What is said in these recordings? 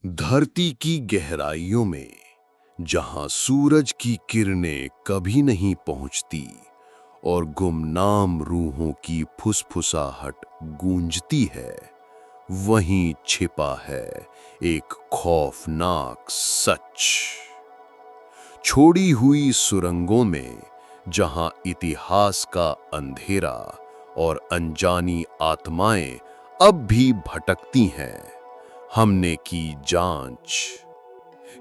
धरती की गहराइयों में, जहां सूरज की किरणें कभी नहीं पहुंचती और गुमनाम रूहों की फुसफुसाहट गूंजती है, वहीं छिपा है एक खौफनाक सच। छोड़ी हुई सुरंगों में, जहां इतिहास का अंधेरा और अनजानी आत्माएं अब भी भटकती हैं, हमने की जांच।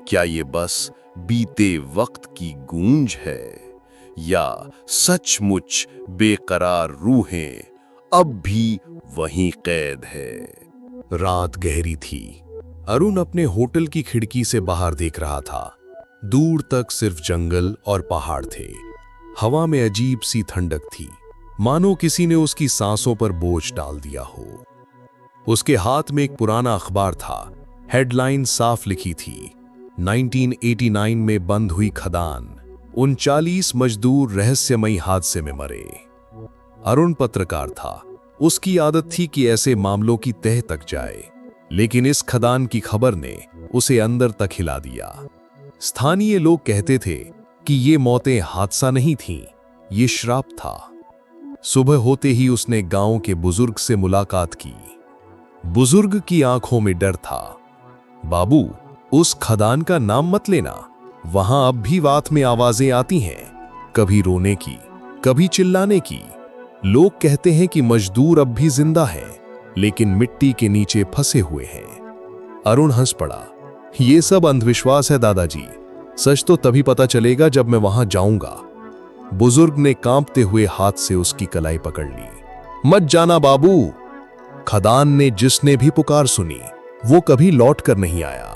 क्या ये बस बीते वक्त की गूंज है, या सचमुच बेकरार रूहें अब भी वहीं कैद है? रात गहरी थी। अरुण अपने होटल की खिड़की से बाहर देख रहा था। दूर तक सिर्फ जंगल और पहाड़ थे। हवा में अजीब सी ठंडक थी, मानो किसी ने उसकी सांसों पर बोझ डाल दिया हो। उसके हाथ में एक पुराना अखबार था। हेडलाइन साफ लिखी थी, 1989 में बंद हुई खदान, 39 मजदूर रहस्यमयी हादसे में मरे। अरुण पत्रकार था। उसकी आदत थी कि ऐसे मामलों की तह तक जाए, लेकिन इस खदान की खबर ने उसे अंदर तक हिला दिया। स्थानीय लोग कहते थे कि ये मौतें हादसा नहीं थीं, ये श्राप था। सुबह होते ही उसने गांव के बुजुर्ग से मुलाकात की। बुजुर्ग की आंखों में डर था। बाबू, उस खदान का नाम मत लेना। वहां अब भी रात में आवाजें आती हैं, कभी रोने की, कभी चिल्लाने की। लोग कहते हैं कि मजदूर अब भी जिंदा हैं, लेकिन मिट्टी के नीचे फंसे हुए हैं। अरुण हंस पड़ा। ये सब अंधविश्वास है दादाजी। सच तो तभी पता चलेगा जब मैं वहां जाऊंगा। बुजुर्ग ने कांपते हुए हाथ से उसकी कलाई पकड़ ली। मत जाना बाबू। खदान ने जिसने भी पुकार सुनी, वो कभी लौट कर नहीं आया।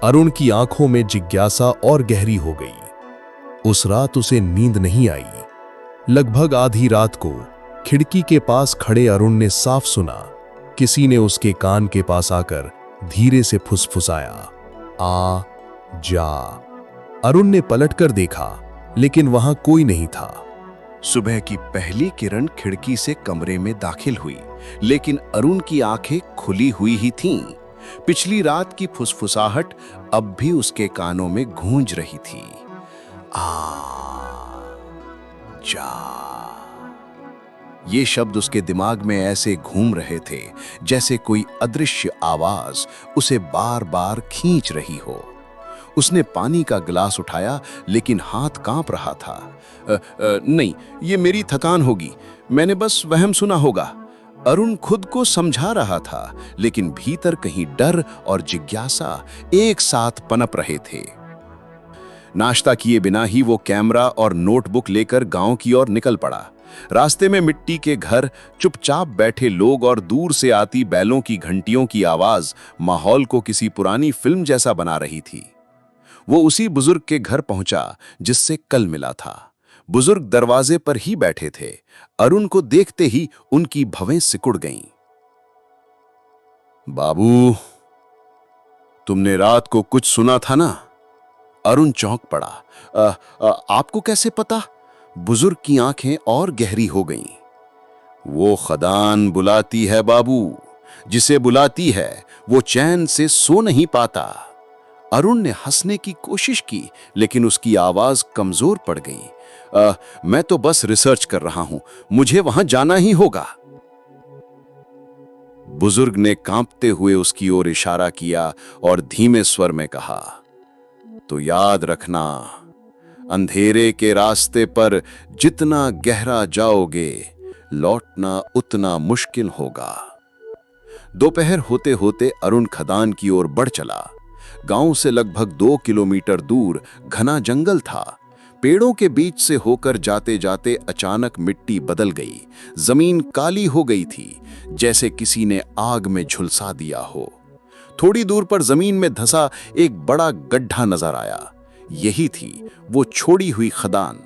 अरुण की आंखों में जिज्ञासा और गहरी हो गई। उस रात उसे नींद नहीं आई। लगभग आधी रात को खिड़की के पास खड़े अरुण ने साफ सुना, किसी ने उसके कान के पास आकर धीरे से फुसफुसाया, आ जा। अरुण ने पलटकर देखा, लेकिन वहां कोई नहीं था। सुबह की पहली किरण खिड़की से कमरे में दाखिल हुई, लेकिन अरुण की आंखें खुली हुई ही थीं। पिछली रात की फुसफुसाहट अब भी उसके कानों में गूंज रही थी। आ जा। ये शब्द उसके दिमाग में ऐसे घूम रहे थे जैसे कोई अदृश्य आवाज उसे बार बार खींच रही हो। उसने पानी का गिलास उठाया, लेकिन हाथ कांप रहा था। नहीं, ये मेरी थकान होगी, मैंने बस वहम सुना होगा। अरुण खुद को समझा रहा था, लेकिन भीतर कहीं डर और जिज्ञासा एक साथ पनप रहे थे। नाश्ता किए बिना ही वो कैमरा और नोटबुक लेकर गांव की ओर निकल पड़ा। रास्ते में मिट्टी के घर, चुपचाप बैठे लोग और दूर से आती बैलों की घंटियों की आवाज माहौल को किसी पुरानी फिल्म जैसा बना रही थी। वो उसी बुजुर्ग के घर पहुंचा जिससे कल मिला था। बुजुर्ग दरवाजे पर ही बैठे थे। अरुण को देखते ही उनकी भवें सिकुड़ गईं। बाबू, तुमने रात को कुछ सुना था ना? अरुण चौंक पड़ा। आपको कैसे पता? बुजुर्ग की आंखें और गहरी हो गईं। वो खदान बुलाती है बाबू, जिसे बुलाती है वो चैन से सो नहीं पाता। अरुण ने हंसने की कोशिश की, लेकिन उसकी आवाज कमजोर पड़ गई। मैं तो बस रिसर्च कर रहा हूं, मुझे वहां जाना ही होगा। बुजुर्ग ने कांपते हुए उसकी ओर इशारा किया और धीमे स्वर में कहा, तो याद रखना, अंधेरे के रास्ते पर जितना गहरा जाओगे, लौटना उतना मुश्किल होगा। दोपहर होते होते अरुण खदान की ओर बढ़ चला। गांव से लगभग 2 किलोमीटर दूर घना जंगल था। पेड़ों के बीच से होकर जाते जाते अचानक मिट्टी बदल गई। जमीन काली हो गई थी, जैसे किसी ने आग में झुलसा दिया हो। थोड़ी दूर पर जमीन में धंसा एक बड़ा गड्ढा नजर आया। यही थी वो छोड़ी हुई खदान।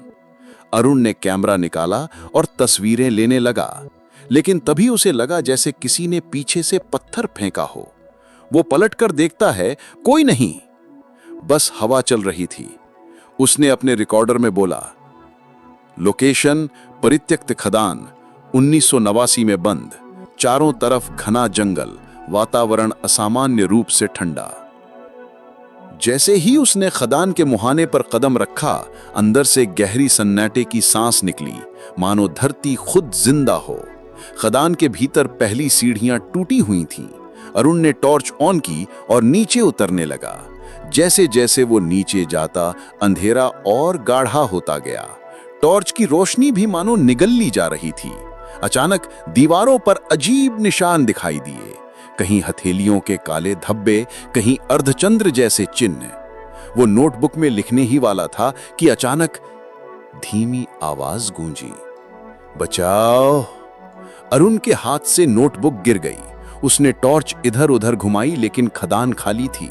अरुण ने कैमरा निकाला और तस्वीरें लेने लगा, लेकिन तभी उसे लगा जैसे किसी ने पीछे से पत्थर फेंका हो। वो पलटकर देखता है, कोई नहीं, बस हवा चल रही थी। उसने अपने रिकॉर्डर में बोला, लोकेशन परित्यक्त खदान, 1989 में बंद, चारों तरफ घना जंगल, वातावरण असामान्य रूप से ठंडा। जैसे ही उसने खदान के मुहाने पर कदम रखा, अंदर से गहरी सन्नाटे की सांस निकली, मानो धरती खुद जिंदा हो। खदान के भीतर पहली सीढ़ियां टूटी हुई थीं। अरुण ने टॉर्च ऑन की और नीचे उतरने लगा। जैसे जैसे वो नीचे जाता, अंधेरा और गाढ़ा होता गया। टॉर्च की रोशनी भी मानो निगल ली जा रही थी। अचानक दीवारों पर अजीब निशान दिखाई दिए, कहीं हथेलियों के काले धब्बे, कहीं अर्धचंद्र जैसे चिन्ह। वो नोटबुक में लिखने ही वाला था कि अचानक धीमी आवाज गूंजी, बचाओ। अरुण के हाथ से नोटबुक गिर गई। उसने टॉर्च इधर उधर घुमाई, लेकिन खदान खाली थी।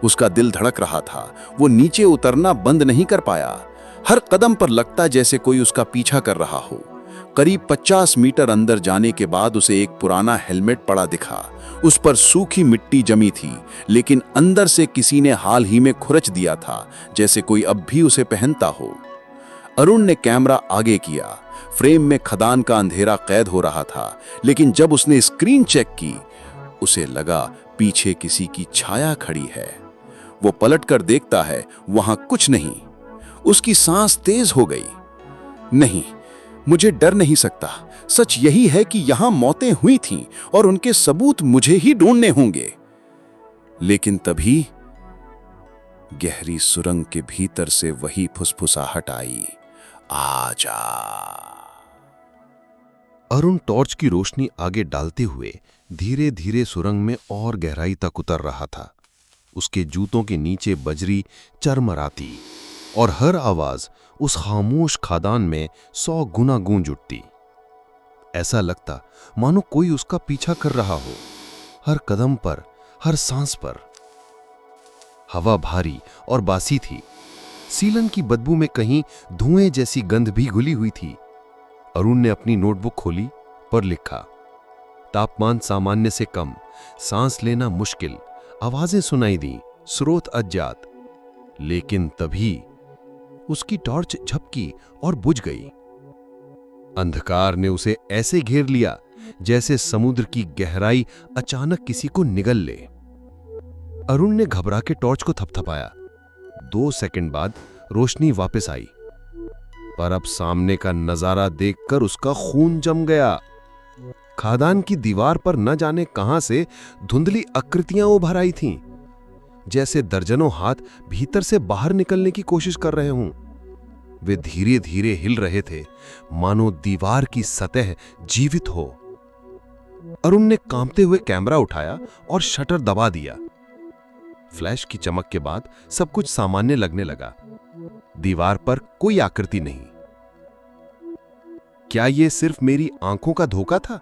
उसका दिल धड़क रहा था। वो नीचे उतरना बंद नहीं कर पाया। हर कदम पर लगता जैसे कोई उसका पीछा कर रहा हो। करीब 50 मीटर अंदर जाने के बाद उसे एक पुराना हेलमेट पड़ा दिखा। उस पर सूखी मिट्टी जमी थी, लेकिन अंदर से किसी ने हाल ही में खुरच दिया था, जैसे कोई अब भी उसे पहनता हो। अरुण ने कैमरा आगे किया। फ्रेम में खदान का अंधेरा कैद हो रहा था, लेकिन जब उसने स्क्रीन चेक की, उसे लगा पीछे किसी की छाया खड़ी है। वो पलटकर देखता है, वहां कुछ नहीं। उसकी सांस तेज हो गई। नहीं, मुझे डर नहीं सकता। सच यही है कि यहां मौतें हुई थीं और उनके सबूत मुझे ही ढूंढने होंगे। लेकिन तभी गहरी सुरंग के भीतर से वही फुसफुसाहट आई, आजा। अरुण टॉर्च की रोशनी आगे डालते हुए धीरे धीरे सुरंग में और गहराई तक उतर रहा था। उसके जूतों के नीचे बजरी चरमराती और हर आवाज उस खामोश खादान में 100 गुना गूंज उठती। ऐसा लगता मानो कोई उसका पीछा कर रहा हो, हर कदम पर, हर सांस पर। हवा भारी और बासी थी। सीलन की बदबू में कहीं धुएं जैसी गंध भी घुली हुई थी। अरुण ने अपनी नोटबुक खोली, पर लिखा, तापमान सामान्य से कम, सांस लेना मुश्किल, आवाजें सुनाई दी, स्रोत अज्ञात। लेकिन तभी उसकी टॉर्च झपकी और बुझ गई। अंधकार ने उसे ऐसे घेर लिया जैसे समुद्र की गहराई अचानक किसी को निगल ले। अरुण ने घबरा के टॉर्च को थपथपाया। 2 सेकंड बाद रोशनी वापस आई, पर अब सामने का नजारा देखकर उसका खून जम गया। खादान की दीवार पर न जाने कहां से धुंधली आकृतियां उभर आई थीं, जैसे दर्जनों हाथ भीतर से बाहर निकलने की कोशिश कर रहे हों। वे धीरे धीरे हिल रहे थे, मानो दीवार की सतह जीवित हो। अरुण ने कांपते हुए कैमरा उठाया और शटर दबा दिया। फ्लैश की चमक के बाद सब कुछ सामान्य लगने लगा। दीवार पर कोई आकृति नहीं। क्या यह सिर्फ मेरी आंखों का धोखा था?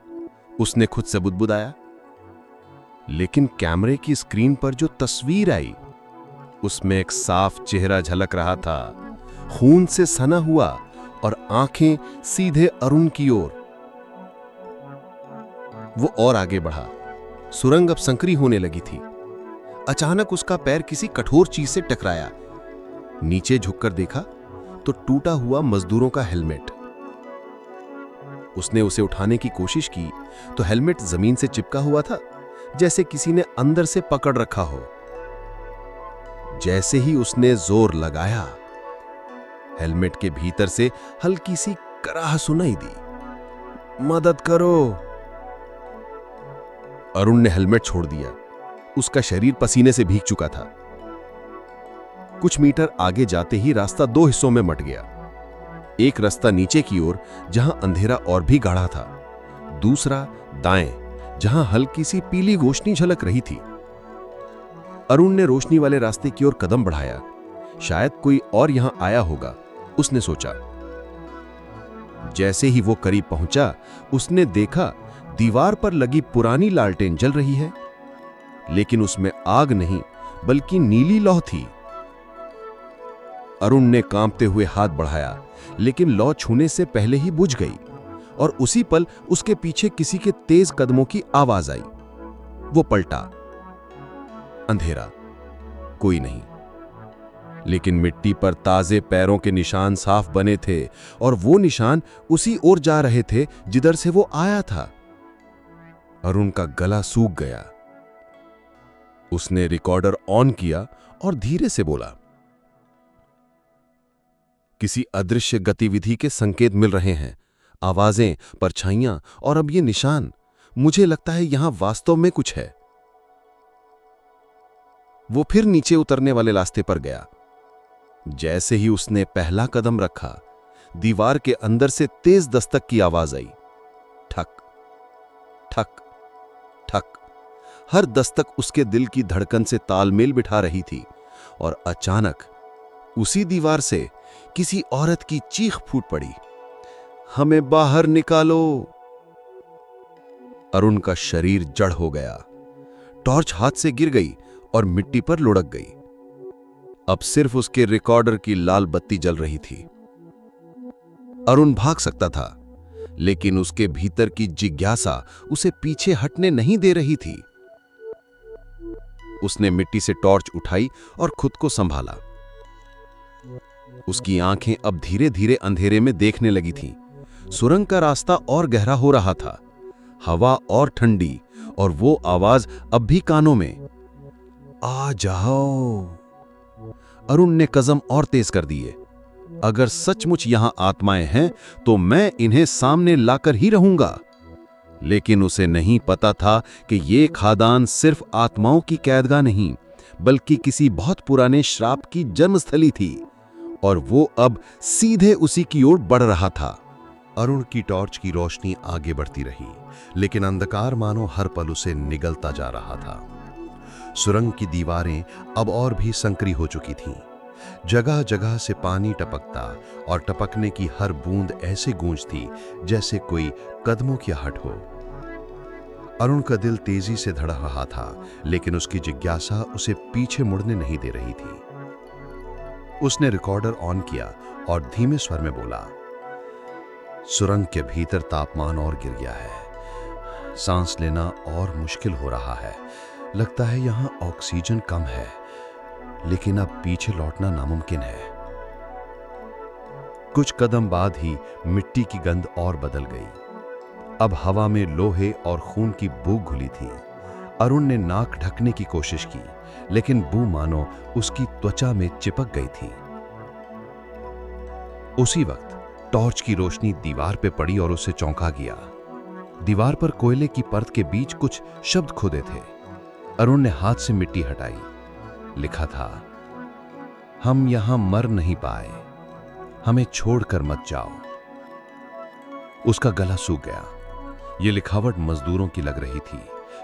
उसने खुद से बुदबुदाया। लेकिन कैमरे की स्क्रीन पर जो तस्वीर आई, उसमें एक साफ चेहरा झलक रहा था, खून से सना हुआ और आंखें सीधे अरुण की ओर। वो और आगे बढ़ा। सुरंग अब संकरी होने लगी थी। अचानक उसका पैर किसी कठोर चीज से टकराया। नीचे झुककर देखा तो टूटा हुआ मजदूरों का हेलमेट। उसने उसे उठाने की कोशिश की तो हेलमेट जमीन से चिपका हुआ था, जैसे किसी ने अंदर से पकड़ रखा हो। जैसे ही उसने जोर लगाया, हेलमेट के भीतर से हल्की सी कराह सुनाई दी, मदद करो। अरुण ने हेलमेट छोड़ दिया। उसका शरीर पसीने से भीग चुका था। कुछ मीटर आगे जाते ही रास्ता 2 हिस्सों में मट गया। एक रास्ता नीचे की ओर, जहां अंधेरा और भी गाढ़ा था। दूसरा दाएं, जहां हल्की सी पीली रोशनी झलक रही थी। अरुण ने रोशनी वाले रास्ते की ओर कदम बढ़ाया। शायद कोई और यहां आया होगा, उसने सोचा। जैसे ही वो करीब पहुंचा, उसने देखा दीवार पर लगी पुरानी लालटेन जल रही है, लेकिन उसमें आग नहीं बल्कि नीली लौ थी। अरुण ने कांपते हुए हाथ बढ़ाया, लेकिन लौ छूने से पहले ही बुझ गई और उसी पल उसके पीछे किसी के तेज कदमों की आवाज आई। वो पलटा। अंधेरा, कोई नहीं, लेकिन मिट्टी पर ताजे पैरों के निशान साफ बने थे और वो निशान उसी ओर जा रहे थे जिधर से वो आया था। अरुण का गला सूख गया। उसने रिकॉर्डर ऑन किया और धीरे से बोला, किसी अदृश्य गतिविधि के संकेत मिल रहे हैं, आवाजें, परछाइयां और अब ये निशान। मुझे लगता है यहां वास्तव में कुछ है। वो फिर नीचे उतरने वाले रास्ते पर गया। जैसे ही उसने पहला कदम रखा, दीवार के अंदर से तेज दस्तक की आवाज आई। ठक ठक ठक। हर दस्तक उसके दिल की धड़कन से तालमेल बिठा रही थी और अचानक उसी दीवार से किसी औरत की चीख फूट पड़ी, हमें बाहर निकालो। अरुण का शरीर जड़ हो गया। टॉर्च हाथ से गिर गई और मिट्टी पर लुढ़क गई। अब सिर्फ उसके रिकॉर्डर की लाल बत्ती जल रही थी। अरुण भाग सकता था, लेकिन उसके भीतर की जिज्ञासा उसे पीछे हटने नहीं दे रही थी। उसने मिट्टी से टॉर्च उठाई और खुद को संभाला। उसकी आंखें अब धीरे धीरे अंधेरे में देखने लगी थीं। सुरंग का रास्ता और गहरा हो रहा था, हवा और ठंडी, और वो आवाज अब भी कानों में। आ जाओ। अरुण ने कदम और तेज कर दिए। अगर सचमुच यहां आत्माएं हैं तो मैं इन्हें सामने लाकर ही रहूंगा। लेकिन उसे नहीं पता था कि ये खादान सिर्फ आत्माओं की कैदगाह नहीं, बल्कि किसी बहुत पुराने श्राप की जन्मस्थली थी, और वो अब सीधे उसी की ओर बढ़ रहा था। अरुण की टॉर्च की रोशनी आगे बढ़ती रही, लेकिन अंधकार मानो हर पल उसे निगलता जा रहा था। सुरंग की दीवारें अब और भी संकरी हो चुकी थीं। जगह जगह से पानी टपकता, और टपकने की हर बूंद ऐसे गूंजती जैसे कोई कदमों की आहट हो। अरुण का दिल तेजी से धड़ रहा था, लेकिन उसकी जिज्ञासा उसे पीछे मुड़ने नहीं दे रही थी। उसने रिकॉर्डर ऑन किया और धीमे स्वर में बोला, सुरंग के भीतर तापमान और गिर गया है, सांस लेना और मुश्किल हो रहा है। लगता है यहां ऑक्सीजन कम है, लेकिन अब पीछे लौटना नामुमकिन है। कुछ कदम बाद ही मिट्टी की गंध और बदल गई। अब हवा में लोहे और खून की बू घुली थी। अरुण ने नाक ढकने की कोशिश की, लेकिन बू मानो उसकी त्वचा में चिपक गई थी। उसी वक्त टॉर्च की रोशनी दीवार पे पड़ी और उसे चौंका गया। दीवार पर कोयले की परत के बीच कुछ शब्द खुदे थे। अरुण ने हाथ से मिट्टी हटाई। लिखा था, हम यहां मर नहीं पाए, हमें छोड़कर मत जाओ। उसका गला सूख गया। यह लिखावट मजदूरों की लग रही थी।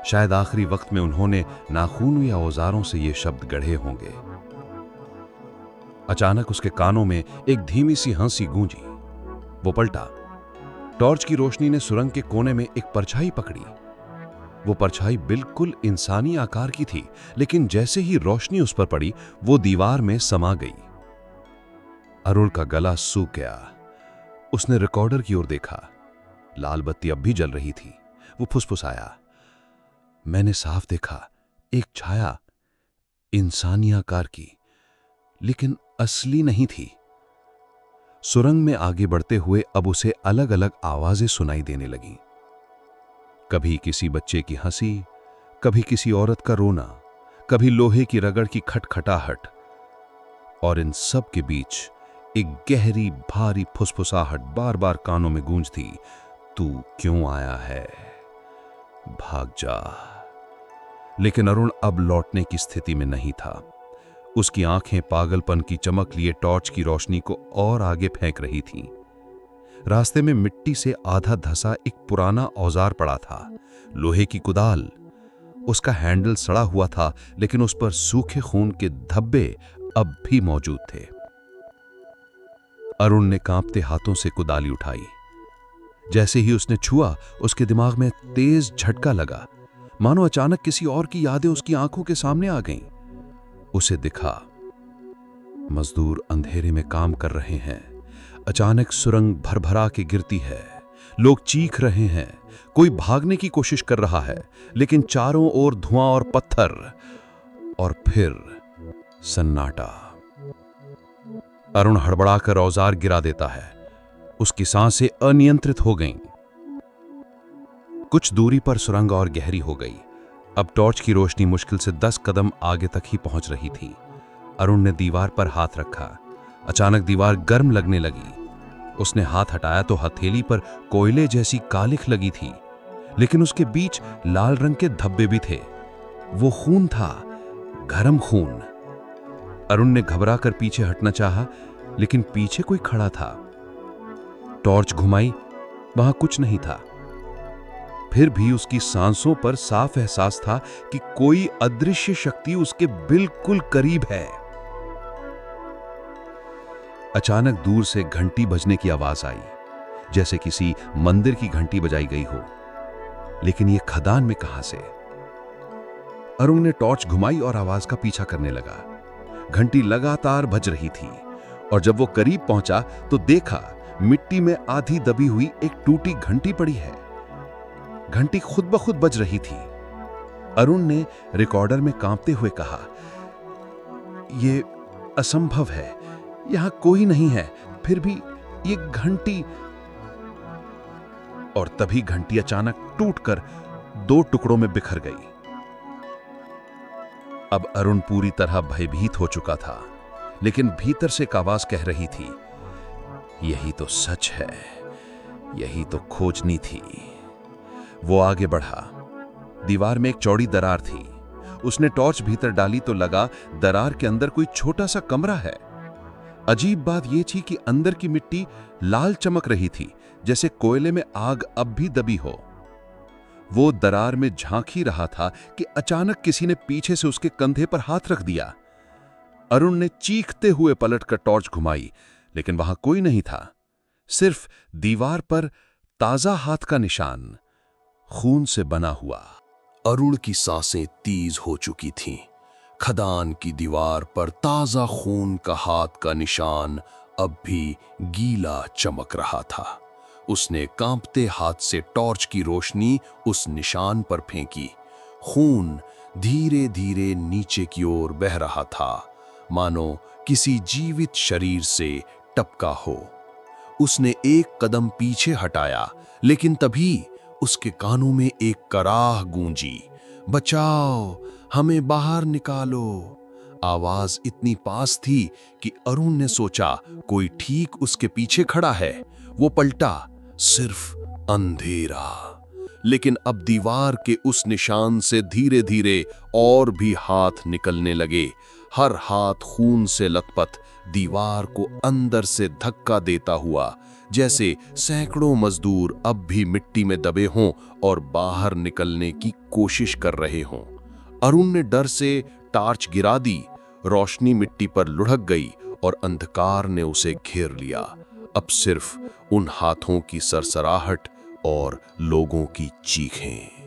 शायद आखिरी वक्त में उन्होंने नाखून या औजारों से ये शब्द गढ़े होंगे। अचानक उसके कानों में एक धीमी सी हंसी गूंजी। वो पलटा। टॉर्च की रोशनी ने सुरंग के कोने में एक परछाई पकड़ी। वो परछाई बिल्कुल इंसानी आकार की थी, लेकिन जैसे ही रोशनी उस पर पड़ी, वो दीवार में समा गई। अरुण का गला सूख गया। उसने रिकॉर्डर की ओर देखा। लाल बत्ती अब भी जल रही थी। वो फुसफुसाया, मैंने साफ देखा एक छाया, इंसानी आकार की, लेकिन असली नहीं थी। सुरंग में आगे बढ़ते हुए अब उसे अलग अलग आवाजें सुनाई देने लगीं। कभी किसी बच्चे की हंसी, कभी किसी औरत का रोना, कभी लोहे की रगड़ की खटखटाहट, और इन सब के बीच एक गहरी भारी फुसफुसाहट बार बार कानों में गूंजती, तू क्यों आया है, भाग जा। लेकिन अरुण अब लौटने की स्थिति में नहीं था। उसकी आंखें पागलपन की चमक लिए टॉर्च की रोशनी को और आगे फेंक रही थीं। रास्ते में मिट्टी से आधा धसा एक पुराना औजार पड़ा था, लोहे की कुदाल। उसका हैंडल सड़ा हुआ था, लेकिन उस पर सूखे खून के धब्बे अब भी मौजूद थे। अरुण ने कांपते हाथों से कुदाली उठाई। जैसे ही उसने छुआ, उसके दिमाग में तेज झटका लगा, मानो अचानक किसी और की यादें उसकी आंखों के सामने आ गईं। उसे दिखा, मजदूर अंधेरे में काम कर रहे हैं। अचानक सुरंग भरभरा के गिरती है। लोग चीख रहे हैं। कोई भागने की कोशिश कर रहा है, लेकिन चारों ओर धुआं और पत्थर, और फिर सन्नाटा। अरुण हड़बड़ाकर औजार गिरा देता है। उसकी सांसें अनियंत्रित हो गईं। कुछ दूरी पर सुरंग और गहरी हो गई। अब टॉर्च की रोशनी मुश्किल से 10 कदम आगे तक ही पहुंच रही थी। अरुण ने दीवार पर हाथ रखा। अचानक दीवार गर्म लगने लगी। उसने हाथ हटाया तो हथेली पर कोयले जैसी कालिख लगी थी, लेकिन उसके बीच लाल रंग के धब्बे भी थे। वो खून था, गर्म खून। अरुण ने घबरा कर पीछे हटना चाहा, लेकिन पीछे कोई खड़ा था। टॉर्च घुमाई, वहां कुछ नहीं था। फिर भी उसकी सांसों पर साफ एहसास था कि कोई अदृश्य शक्ति उसके बिल्कुल करीब है। अचानक दूर से घंटी बजने की आवाज आई, जैसे किसी मंदिर की घंटी बजाई गई हो। लेकिन यह खदान में कहां से? अरुण ने टॉर्च घुमाई और आवाज का पीछा करने लगा। घंटी लगातार बज रही थी, और जब वो करीब पहुंचा तो देखा मिट्टी में आधी दबी हुई एक टूटी घंटी पड़ी है। घंटी खुद ब खुद बज रही थी। अरुण ने रिकॉर्डर में कांपते हुए कहा, यह असंभव है, यहां कोई नहीं है, फिर भी ये घंटी। और तभी घंटी अचानक टूटकर 2 टुकड़ों में बिखर गई। अब अरुण पूरी तरह भयभीत हो चुका था, लेकिन भीतर से एक आवाज कह रही थी, यही तो सच है, यही तो खोजनी थी। वो आगे बढ़ा। दीवार में एक चौड़ी दरार थी। उसने टॉर्च भीतर डाली तो लगा दरार के अंदर कोई छोटा सा कमरा है। अजीब बात यह थी कि अंदर की मिट्टी लाल चमक रही थी, जैसे कोयले में आग अब भी दबी हो। वो दरार में झांक ही रहा था कि अचानक किसी ने पीछे से उसके कंधे पर हाथ रख दिया। अरुण ने चीखते हुए पलटकर टॉर्च घुमाई, लेकिन वहां कोई नहीं था। सिर्फ दीवार पर ताजा हाथ का निशान, खून से बना हुआ। अरुण की सांसें तेज हो चुकी थीं। खदान की दीवार पर ताजा खून का हाथ का निशान अब भी गीला चमक रहा था। उसने कांपते हाथ से टॉर्च की रोशनी उस निशान पर फेंकी। खून धीरे धीरे नीचे की ओर बह रहा था, मानो किसी जीवित शरीर से टपका हो। उसने एक कदम पीछे हटाया, लेकिन तभी उसके कानों में एक कराह गूंजी, बचाओ, हमें बाहर निकालो। आवाज इतनी पास थी कि अरुण ने सोचा कोई ठीक उसके पीछे खड़ा है। वो पलटा, सिर्फ अंधेरा। लेकिन अब दीवार के उस निशान से धीरे धीरे और भी हाथ निकलने लगे। हर हाथ खून से लथपथ, दीवार को अंदर से धक्का देता हुआ, जैसे सैकड़ों मजदूर अब भी मिट्टी में दबे हों और बाहर निकलने की कोशिश कर रहे हों। अरुण ने डर से टार्च गिरा दी। रोशनी मिट्टी पर लुढ़क गई और अंधकार ने उसे घेर लिया। अब सिर्फ उन हाथों की सरसराहट और लोगों की चीखें।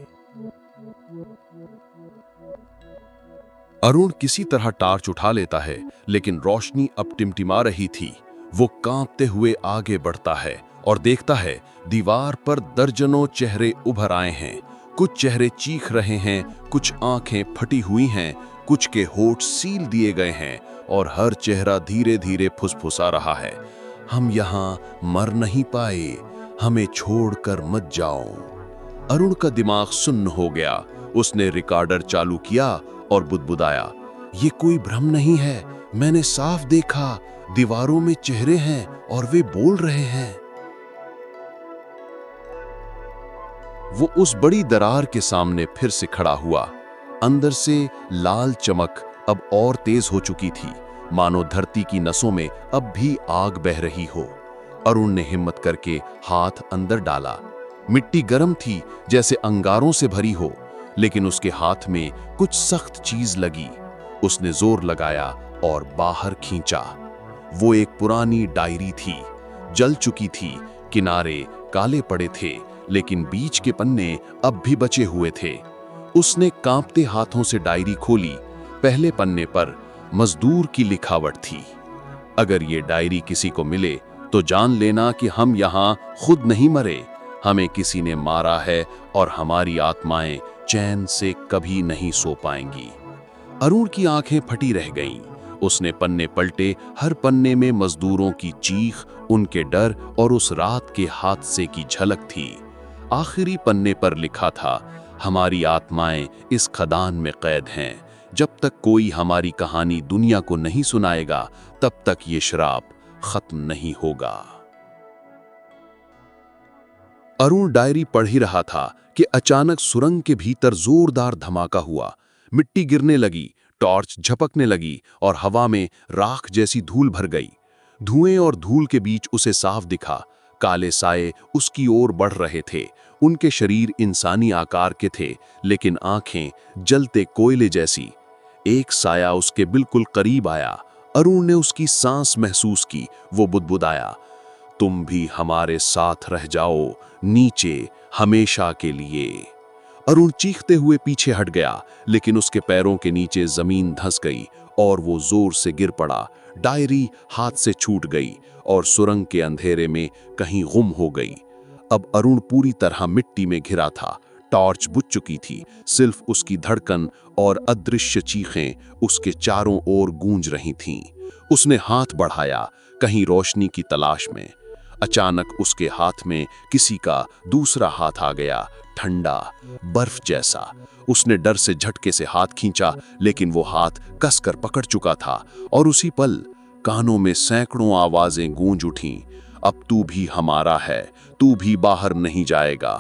अरुण किसी तरह टार्च उठा लेता है, लेकिन रोशनी अब टिमटिमा रही थी। वो कांपते हुए आगे बढ़ता है और देखता है दीवार पर दर्जनों चेहरे उभर आए हैं। कुछ चेहरे चीख रहे हैं, कुछ आंखें फटी हुई हैं, कुछ के होठ सील दिए गए हैं और हर चेहरा धीरे धीरे फुसफुसा रहा है, हम यहां मर नहीं पाए, हमें छोड़कर मत जाओ। अरुण का दिमाग सुन्न हो गया। उसने रिकॉर्डर चालू किया और बुदबुदाया, ये कोई भ्रम नहीं है, मैंने साफ देखा, दीवारों में चेहरे हैं और वे बोल रहे हैं। वो उस बड़ी दरार के सामने फिर से खड़ा हुआ। अंदर से लाल चमक अब और तेज हो चुकी थी, मानो धरती की नसों में अब भी आग बह रही हो। अरुण ने हिम्मत करके हाथ अंदर डाला। मिट्टी गर्म थी, जैसे अंगारों से भरी हो, लेकिन उसके हाथ में कुछ सख्त चीज लगी। उसने जोर लगाया और बाहर खींचा। वो एक पुरानी डायरी थी, जल चुकी थी, किनारे काले पड़े थे, लेकिन बीच के पन्ने अब भी बचे हुए थे। उसने कांपते हाथों से डायरी खोली। पहले पन्ने पर मजदूर की लिखावट थी, अगर ये डायरी किसी को मिले तो जान लेना कि हम यहाँ खुद नहीं मरे, हमें किसी ने मारा है और हमारी आत्माएं चैन से कभी नहीं सो पाएंगी। अरुण की आंखें फटी रह गईं। उसने पन्ने पलटे, हर पन्ने में मजदूरों की चीख, उनके डर और उस रात के हादसे की झलक थी। आखिरी पन्ने पर लिखा था, हमारी आत्माएं इस खदान में कैद हैं। जब तक कोई हमारी कहानी दुनिया को नहीं सुनाएगा, तब तक ये श्राप खत्म नहीं होगा। अरुण डायरी पढ़ ही रहा था कि अचानक सुरंग के भीतर जोरदार धमाका हुआ। मिट्टी गिरने लगी, टॉर्च झपकने लगी और हवा में राख जैसी धूल भर गई। धुएं और धूल के बीच उसे साफ दिखा, काले साए उसकी ओर बढ़ रहे थे। उनके शरीर इंसानी आकार के थे, लेकिन आंखें जलते कोयले जैसी। एक साया उसके बिल्कुल करीब आया। अरुण ने उसकी सांस महसूस की। वो बुदबुदाया, तुम भी हमारे साथ रह जाओ, नीचे हमेशा के लिए। अरुण चीखते हुए पीछे हट गया, लेकिन उसके पैरों के नीचे जमीन धंस गई और वो जोर से गिर पड़ा। डायरी हाथ से छूट गई और सुरंग के अंधेरे में कहीं गुम हो गई। अब अरुण पूरी तरह मिट्टी में घिरा था। टॉर्च बुझ चुकी थी, सिर्फ उसकी धड़कन और अदृश्य चीखें उसके चारों ओर गूंज रही थीं। उसने हाथ बढ़ाया, कहीं रोशनी की तलाश में। अचानक उसके हाथ में किसी का दूसरा हाथ आ गया, ठंडा, बर्फ जैसा। उसने डर से झटके से हाथ खींचा, लेकिन वो हाथ कसकर पकड़ चुका था और उसी पल कानों में सैकड़ों आवाजें गूंज उठीं। अब तू भी हमारा है, तू भी बाहर नहीं जाएगा।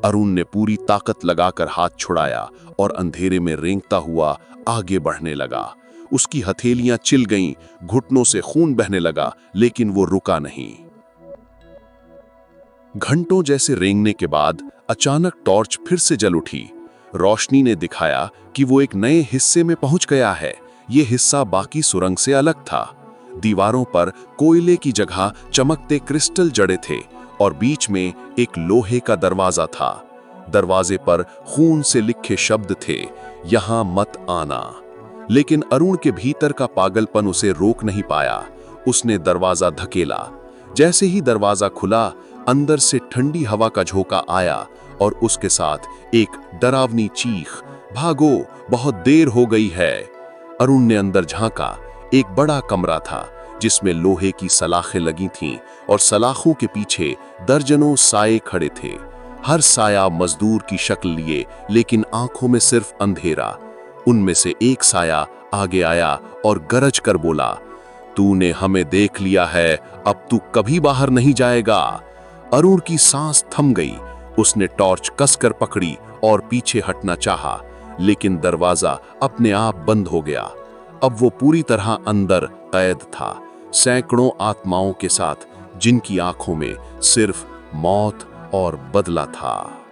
अरुण ने पूरी ताकत लगाकर हाथ छुड़ाया और अंधेरे में रेंगता हुआ आगे बढ़ने लगा। उसकी हथेलियां चिल गईं, घुटनों से खून बहने लगा, लेकिन वो रुका नहीं। घंटों जैसे रेंगने के बाद अचानक टॉर्च फिर से जल उठी। रोशनी ने दिखाया कि वो एक नए हिस्से में पहुंच गया है। ये हिस्सा बाकी सुरंग से अलग था। दीवारों पर कोयले की जगह चमकते क्रिस्टल जड़े थे और बीच में एक लोहे का दरवाजा था। दरवाजे पर खून से लिखे शब्द थे, यहां मत आना। लेकिन अरुण के भीतर का पागलपन उसे रोक नहीं पाया। उसने दरवाजा धकेला। जैसे ही दरवाजा खुला, अंदर से ठंडी हवा का झोंका आया और उसके साथ एक डरावनी चीख, भागो, बहुत देर हो गई है। अरुण ने अंदर झांका। एक बड़ा कमरा था जिसमें लोहे की सलाखें लगी थीं और सलाखों के पीछे दर्जनों साए खड़े थे। हर साया मजदूर की शक्ल लिए, लेकिन आंखों में सिर्फ अंधेरा। उनमें से एक साया आगे आया और गरज कर बोला, तूने हमें देख लिया है, अब तू कभी बाहर नहीं जाएगा। अरुण की सांस थम गई। उसने टॉर्च कसकर पकड़ी और पीछे हटना चाहा, लेकिन दरवाजा अपने आप बंद हो गया। अब वो पूरी तरह अंदर कैद था, सैकड़ों आत्माओं के साथ, जिनकी आंखों में सिर्फ मौत और बदला था।